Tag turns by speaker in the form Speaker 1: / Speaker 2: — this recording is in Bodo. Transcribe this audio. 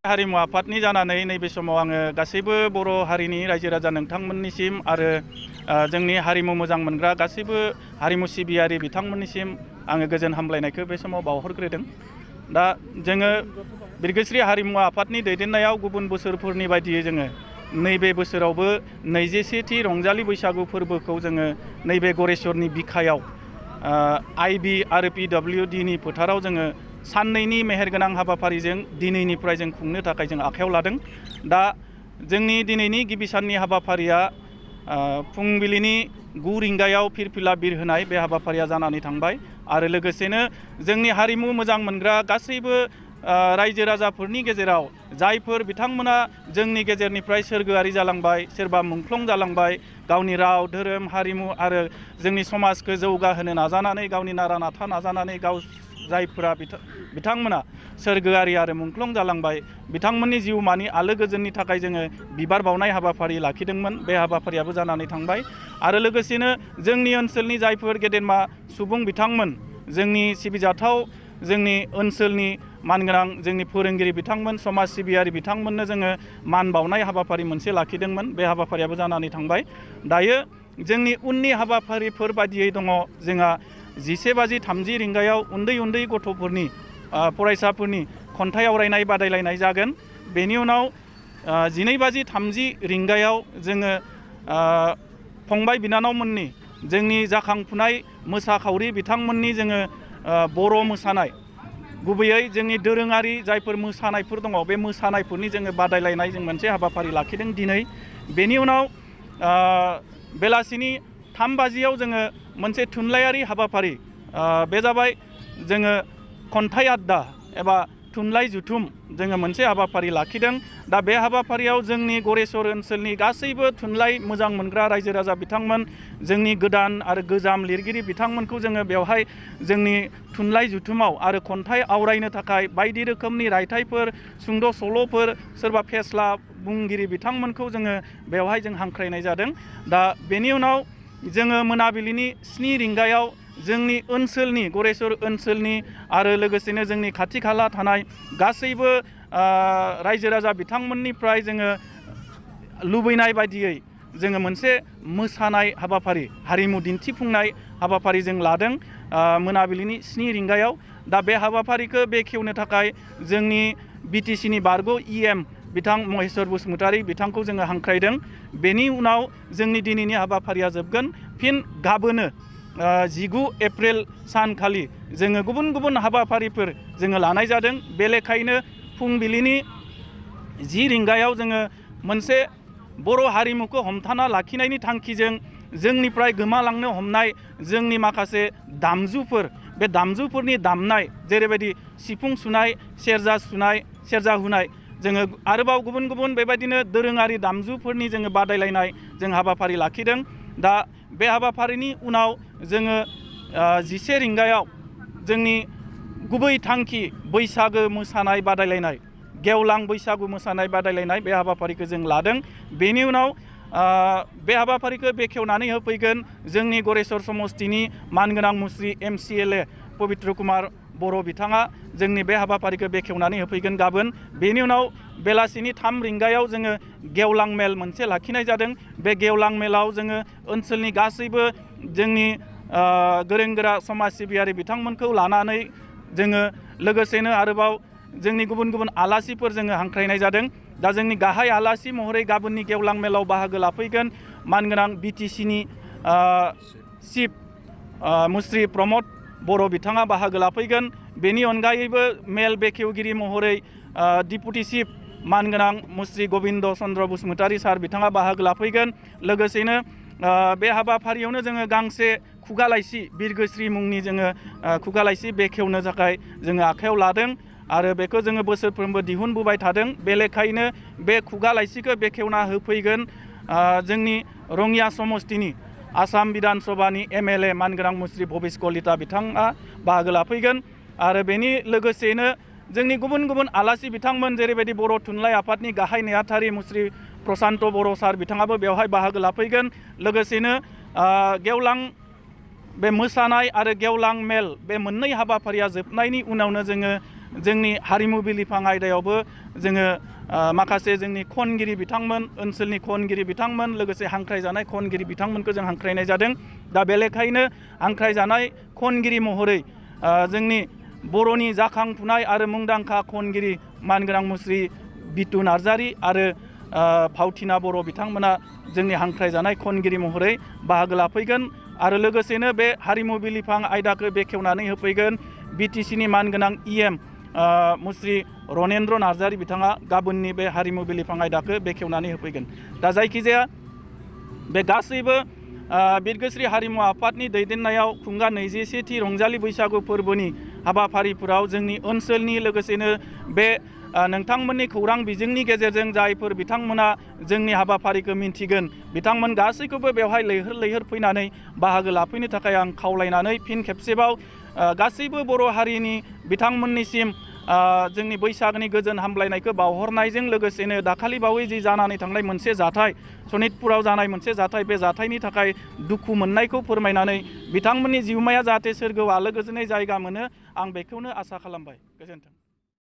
Speaker 1: हारिमु आफादनि जानानै नैबे समाव आङो गासैबो बर' हारिनि रायजो राजा नोंथांमोननिसिम आरो जोंनि हारिमु मोजां मोनग्रा गासैबो हारिमु सिबियारि बिथांमोननिसिम आङो गोजोन हामलायनायखौ बे समाव बावहरग्रोदों। दा जोङो बिरगोस्रि हारिमु आफादनि दैदेननायाव गुबुन बोसोरफोरनि बायदियै जोङो नैबे बोसोरावबो 21थि रंजालि बैसागु फोरबोखौ जोङो नैबे गरेस्वरनि बिखायाव आइबि आरो PWDनि फोथाराव जोङो साननैनि मेहेरगोनां हाबाफारिजों दिनैनिफ्राय जों खुंनो थाखाय जों आखायाव लादों। दा जोंनि दिनैनि गिबि साननि हाबाफारिया फुंबिलिनि 9 रिंगायाव फिरफिला बिरहोनाय बे हाबाफारिया जानानै थांबाय आरो लोगोसेनो जोंनि हारिमु मोजां मोनग्रा गासैबो रायजो राजाफोरनि गेजेराव जायफोर बिथांमोना जोंनि गेजेरनिफ्राय सोरगोआरि जालांबाय, सोरबा मुंख्लं जालांबाय, गावनि राव धोरोम हारिमु आरो जोंनि समाजखौ जौगाहोनो नाजानानै गावनि नारा नाथा नाजानानै जायफोरा बिथांमोना सोरगोआरि आरो मुंख्लं जालांबाय बिथांमोननि जिउमानि आलो गोजोननि थाखाय जोङो बिबार बावनाय हाबाफारि लाखिदोंमोन। बे हाबाफारियाबो जानानै थांबाय आरो लोगोसेनो जोंनि ओनसोलनि जायफोर गेदेरमा सुबुं बिथांमोन, जोंनि सिबिजाथाव जोंनि ओनसोलनि मानगोनां जोंनि फोरोंगिरि बिथांमोन, समाज सिबियारि बिथांमोननो जोङो मान बावनाय हाबाफारि मोनसे लाखिदोंमोन। बे हाबाफारियाबो जानानै थांबाय। दायो जोंनि उननि हाबाफारिफोर बायदियै दङ जोंहा 11:30 रिंगायाव उन्दै उन्दै गथ'फोरनि फरायसाफोरनि खन्थाइ आवरायनाय बादायलायनाय जागोन। बेनि उनाव 12:30 रिंगायाव जोङो फंबाय बिनानावमोननि जोंनि जाखांफुनाय मोसाखावरि बिथांमोननि जोङो बर' मोसानाय, गुबैयै जोंनि दोरोङारि जायफोर मोसानायफोर दङ बे मोसानायफोरनि जोङो बादायलायनाय जों मोनसे हाबाफारि लाखिदों दिनै। बेनि उनाव बेलासिनि 3 बाजियाव जोङो मोनसे थुनलाइयारि हाबाफारि, बे जाबाय जोङो खन्थाइ आड्डा एबा थुनलाइ जुथुम जोङो मोनसे हाबाफारि लाखिदों। दा बे हाबाफारियाव जोंनि गरेस्वर ओनसोलनि गासैबो थुनलाइ मोजां मोनग्रा रायजो राजा बिथांमोन, जोंनि गोदान आरो गोजाम लिरगिरि बिथांमोनखौ जोङो बेवहाय जोंनि थुनलाइ जुथुमाव आरो खन्थाइ आवरायनो थाखाय बायदि रोखोमनि रायथाइफोर, सुंद' सल'फोर, सोरबा फेस्ला बुंगिरि बिथांमोनखौ जोङो बेवहाय जों हांख्रायनाय जादों। दा बेनि उनाव जोङो मोनाबिलिनि 7 रिंगायाव जोंनि ओनसोलनि गरेस्वर ओनसोलनि आरो लोगोसेनो जोंनि खाथि खाला थानाय गासैबो रायजो राजा बिथांमोननिफ्राय जोङो लुबैनाय बायदियै जोङो मोनसे मोसानाय हाबाफारि, हारिमु दिन्थिफुंनाय हाबाफारि जों लादों मोनाबिलिनि 7 रिंगायाव। दा बे हाबाफारिखौ बेखेवनो थाखाय जोंनि BTCनि बारग' EM बिथां महेश्वर बसुमतारी बिथांखौ जोङो हांख्रायदों। बेनि उनाव जोंनि दिनैनि हाबाफारिया जोबगोन। फिन गाबोनो 19 एप्रिल सानखालि जोङो गुबुन गुबुन हाबाफारिफोर जोङो लानाय जादों। बे लेखायैनो फुंबिलिनि 10 रिंगायाव जोङो मोनसे बर' हारिमुखौ हमथाना लाखिनायनि थांखिजों जोंनिफ्राय गोमालांनो हमनाय जोंनि माखासे दामजुफोर, बे दामजुफोरनि दामनाय जेरैबायदि सिफुं सुनाय, सेरजा सुनाय, सेरजा हुनाय, जोङो आरोबाव गुबुन गुबुन बेबायदिनो दोरोङारि दामजुफोरनि जोङो बादायलायनाय जों हाबाफारि लाखिदों। दा बे हाबाफारिनि उनाव जोङो 11 रिंगायाव जोंनि गुबै थांखि बैसागो मोसानाय बादायलायनाय, गेवलां बैसागु मोसानाय बादायलायनाय बे हाबाफारिखौ जों लादों। बेनि उनाव बे हाबाफारिखौ बेखेवनानै होफैगोन जोंनि गरेस्वर समस्तिनि मानगोनां मुस्रि MCLA पबित्र कुमार बर' बिथाङा जोंनि बे हाबाफारिखौ बेखेवनानै होफैगोन गाबोन। बेनि उनाव बेलासिनि 3 रिंगायाव जोङो गेवलां मेल मोनसे लाखिनाय जादों। बे गेवलां मेलाव जोङो ओनसोलनि गासैबो जोंनि गोरों गोरा समाज सिबियारि बिथांमोनखौ लानानै जोङो लोगोसेनो आरोबाव जोंनि गुबुन गुबुन आलासिफोर जोङो हांख्रायनाय जादों। दा जोंनि गाहाय आलासि महरै गाबोननि गेवलां मेलाव बाहागो लाफैगोन मानगोनां BTCनि चिफ मुस्रि प्रमद बर' बिथाङा बाहागो लाफैगोन। बेनि अनगायैबो मेल बेखेवगिरि महरै डिपुटि चिफ मानगोनां मुस्रि गबिन्द चन्द्र बसुमतारी सार बिथाङा बाहागो लाफैगोन। लोगोसेनो बे हाबाफारियावनो जोङो गांसे खुगा लाइसि बिरगोस्रि मुंनि जोङो खुगा लाइसि बेखेवनो थाखाय जोङो आखायाव लादों आरो बेखौ जोङो बोसोरफ्रोमबो दिहुनबोबाय थादों। बे लेखायैनो बे खुगा लाइसिखौ बेखेवना होफैगोन जोंनि रङिया समस्तिनि आसाम बिधान सभानि MLA मानगोनां मुस्रि भबिस कलिता बिथाङा बाहागो लाफैगोन आरो बेनि लोगोसेनो जोंनि गुबुन गुबुन आलासि बिथांमोन जेरैबायदि बर' थुनलाइ आफादनि गाहाय नेहाथारि मुस्रि प्रसान्त बर' सार बिथाङाबो बेवहाय बाहागो लाफैगोन लोगोसेनो गेवलां बे मोसानाय आरो गेवलां मेल बे मोननै हाबाफारिया जोबनायनि उनावनो जोङो जोंनि हारिमु बिलिफां आयदायावबो जोङो माखासे जोंनि खनगिरि बिथांमोन ओनसोलनि खनगिरि बिथांमोन लोगोसे हांख्रायजानाय खनगिरि बिथांमोनखौ जों हांख्रायनाय जादों दा बे लेखायैनो हांख्रायजानाय खनगिरि महरै जोंनि बर'नि जाखांफुनाय आरो मुंदांखा खनगिरि मानगोनां मुस्रि बितु नार्जारि आरो फावथिना बर' बिथांमोना जोंनि हांख्रायजानाय खनगिरि महरै बाहागो लाफैगोन आरो लोगोसेनो बे हारिमु बिलिफां आयदाखौ बेखेवनानै होफैगोन BTCनि मानगोनां EM मुस्रि रनेन्द्र नार्जारि बिथाङा गाबोननि बे हारिमु बिलिफां आयदाखौ बेखेवनानै होफैगोन दा जायखिजाया बे गासैबो बिरगोस्रि हारिमु आफादनि दैदेननायाव खुंगा 21थि रंजालि बैसागु फोरबोनि हाबाफारिफोराव जोंनि ओनसोलनि लोगोसेनो बे नोंथांमोननि खौरां बिजोंनि गेजेरजों जायफोर बिथांमोना जोंनि हाबाफारिखौ मिन्थिगोन बिथांमोन गासैखौबो बेवहाय लैहोर लैहोर फैनानै बाहागो लाफैनो थाखाय आं खावलायनानै फिन खेबसेबाव गासैबो बर' हारिनि बिथांमोननिसिम जोंनि बैसागनि गोजोन हामलायनायखौ बावहरनायजों लोगोसेनो दाखालि बावै जि जानानै थांनाय मोनसे जाथाय सनितपुराव जानाय मोनसे जाथाय बे जाथायनि थाखाय दुखु मोननायखौ फोरमायनानै बिथांमोननि जिउमाया जाहाथे सोरगोआव आलो गोजोनै जायगा मोनो आं बेखौनो आसा खालामबाय। गोजोन्थों।